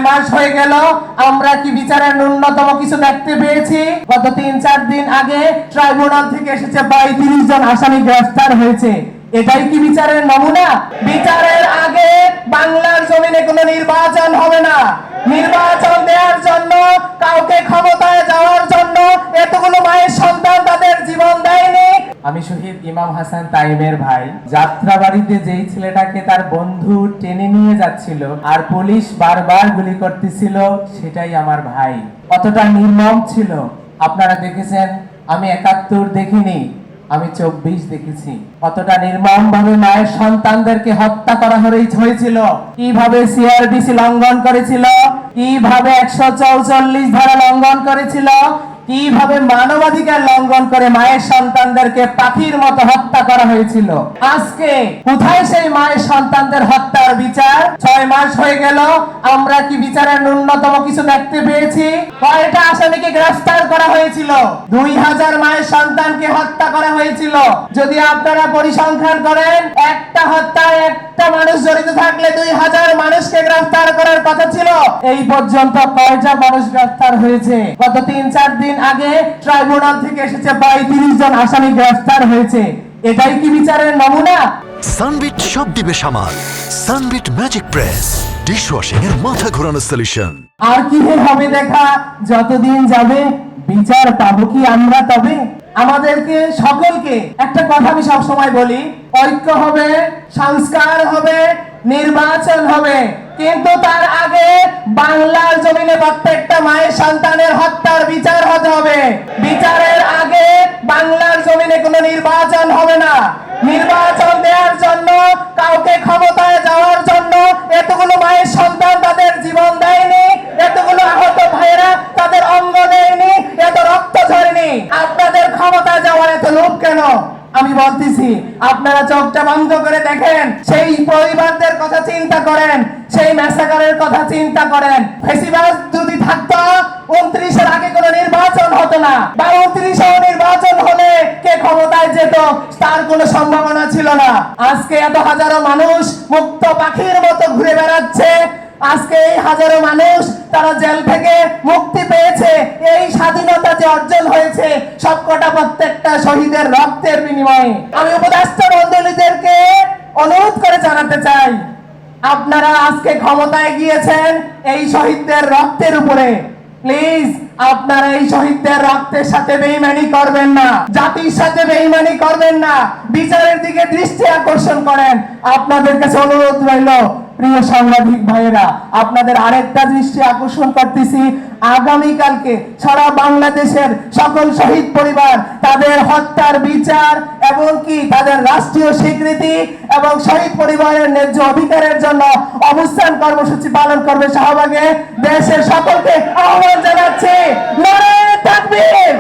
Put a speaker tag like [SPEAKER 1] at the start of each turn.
[SPEAKER 1] মাস হয়ে গেল, আমরা কি বিচারের ন্যূনতম কিছু দেখতে পেয়েছি? গত 3-4 দিন আগে ট্রাইব্যুনাল থেকে এসেছে 32 জন আসামি গ্রেফতার হয়েছে। এটাই কি বিচারের নমুনা? বিচারের আগে বাংলার জমিনে কোনো নির্বাচন হবে না। নির্বাচন দেওয়ার জন্য, কাউকে ক্ষমতায় যাওয়ার জন্য এতগুলো মায়ের সন্তান তাদের জীবন দেয়নি। আমি শহীদ ইমাম হাসান তাইমের ভাই। যাত্রাবাড়িতে যেই ছেলেটাকে তার বন্ধু টেনে নিয়ে যাচ্ছিল আর পুলিশ বারবার গুলি করতেছিল, সেটাই আমার ভাই। কতটা নির্মম ছিল আপনারা দেখেছেন। আমি 71 দেখিনি, আমি 24 দেখেছি। কতটা নির্মম ভাবে মায়ের সন্তানদেরকে হত্যা করা হয়েছিল, কিভাবে সিআরডিসি লঙ্ঘন করেছিল, কিভাবে 144 ধারা লঙ্ঘন করেছিল, কিভাবে মানবাধিকার লঙ্ঘন করে মায়ের সন্তানদেরকে পাখির মতো হত্যা করা হয়েছিল। আজকে কোথায় সেই মায়ের সন্তানদের হত্যার বিচার? 6 মাস হয়ে গেল, আমরা কি বিচারের ন্যূনতম কিছু দেখতে পেয়েছি? কয়টা আসামিকে গ্রেফতার করা হয়েছিল? 2000 মায়ের সন্তানকে হত্যা করা হয়েছিল। যদি আপনারা পরিসংখ্যান করেন, একটা হত্যায় একটা মানুষ জড়িত থাকলে 2000 মানুষকে গ্রেফতার করার কথা ছিল। এই পর্যন্ত কয়টা মানুষ গ্রেফতার হয়েছে? গত 3-4 দিন আগে ট্রাইব্যুনাল থেকে এসেছে 32 জন আসামি গ্রেফতার হয়েছে। এটাই কি বিচারের নমুনা?
[SPEAKER 2] সানবিট সব দিবে সামাল। সানবিট ম্যাজিক প্রেস ডিশওয়াশিং এর মাথা ঘোরানো সলিউশন।
[SPEAKER 1] আর কি হবে দেখা, যতদিন যাবে বিচার পাবো কি আমরা তবে? আমাদেরকে সকলকে একটা কথা আমি সব সময় বলি, ঐক্য হবে, সংস্কার হবে, নির্বাচন হবে, কিন্তু তার আগে বাংলার জমিনে প্রত্যেকটা মায়ের সন্তানের হত্যার বিচার হতে হবে। বিচারের আগে বাংলার জমিনে কোনো নির্বাচন হবে না। নির্বাচন দেওয়ার জন্য, কাউকে ক্ষমতায় যাওয়ার জন্য এতগুলো মায়ের সন্তান তাদের জীবন দেয়নি, এতগুলো আহত ভাইয়েরা তাদের অঙ্গ দেয়নি, এত রক্ত ঝরেনি। আপনাদের ক্ষমতায় যাওয়ার এত লোভ কেন? আমি বলতেছি, আপনারা চোখটা বন্ধ করে দেখেন, সেই পরিবারদের কথা চিন্তা করেন, সেই ম্যাসাকারের কথা চিন্তা করেন। ফেসিবাদ যদি থাকতো, 29-এর আগে কোনো নির্বাচন হতো না, বা 29-এও নির্বাচন হলে কে ক্ষমতায় যেত তার কোনো সম্ভাবনা ছিল না। আজকে এত হাজারো মানুষ মুক্ত পাখির মতো ঘুরে বেড়াচ্ছে। আজকে এই হাজারো মানুষ তারা জেল থেকে মুক্তি পেয়েছে। এই স্বাধীনতা যে অর্জন হয়েছে সবকটা প্রত্যেকটা শহীদের রক্তের বিনিময়ে। আমি উপদেষ্টা মণ্ডলীদেরকে অনুরোধ করে জানাতে চাই, আপনারা আজকে ক্ষমতায় গিয়েছেন এই শহীদদের রক্তের উপরে। প্লিজ আপনারা এই শহীদদের রক্তের সাথে বেঈমানি করবেন না, জাতির সাথে বেঈমানি করবেন না, বিচারের দিকে দৃষ্টি আকর্ষণ করেন। আপনাদের কাছে অনুরোধ রইল, প্রিয় সাংবাদিক ভাইয়েরা, আপনাদের আরেকটা দৃষ্টি আকর্ষণ করতেছি, আগামীকালকে সারা বাংলাদেশের সকল শহীদ পরিবার তাদের হত্যার বিচার এবং কি তাদের রাষ্ট্রীয় স্বীকৃতি এবং শহীদ পরিবারের ন্যায্য অধিকারের জন্য অবস্থান কর্মসূচি পালন করবে শাহবাগে। দেশের সকলকে আহ্বান জানাচ্ছি, নারায়ে তাকবীর।